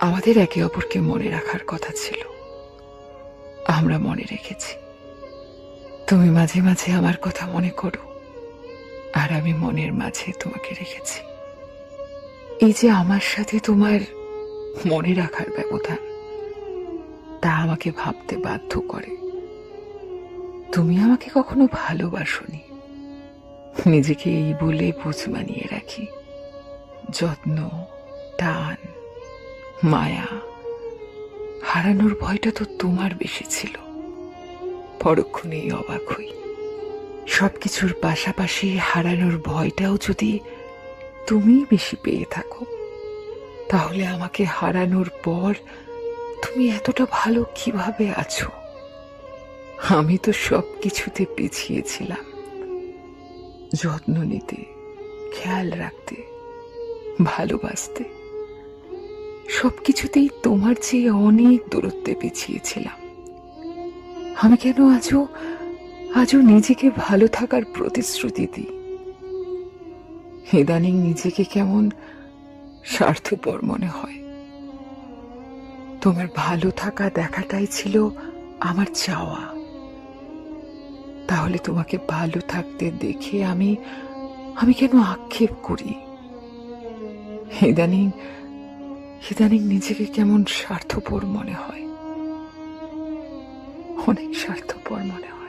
আমাদের একে অপরকে মনে রাখার কথা ছিল, আমরা মনে রেখেছি। তুমি মাঝে মাঝে আমার কথা মনে করো, আর আমি মনের মাঝে তোমাকে রেখেছি। এই যে আমার সাথে তোমার মনে রাখার ব্যবধান, তা আমাকে ভাবতে বাধ্য করে তুমি আমাকে কখনো ভালোবাসোনি। নিজেকে এই বলে বুঝ মানিয়ে রাখি। যত্ন, টান, মায়া, হারানোর ভয়টা তো তোমার বেশি ছিল। পরক্ষণেই অবাক হই, সবকিছুর পাশাপাশি হারানোর ভয়টাও যদি তুমি বেশি পেয়ে থাকো, তাহলে আমাকে হারানোর পর তুমি এতটা ভালো কিভাবে আছো? আমি তো সবকিছুতে পিছিয়েছিলাম, যত্ন নিতে, খেয়াল রাখতে, ভালোবাসতে, সবকিছুতেই তোমার চেয়ে অনেক দূরত্বে পিছিয়েছিলাম। আমি কেন আজও নিজেকে ভালো থাকার প্রতিশ্রুতি দিই? ইদানিং নিজেকে কেমন স্বার্থপর মনে হয়। তোমার ভালো থাকা দেখাটাই ছিল আমার চাওয়া, তাহলে তোমাকে ভালো থাকতে দেখে আমি কেন আক্ষেপ করি? ইদানিং ইদানিং নিজেকে কেমন স্বার্থপর মনে হয়, অনেক স্বার্থপর মনে হয়।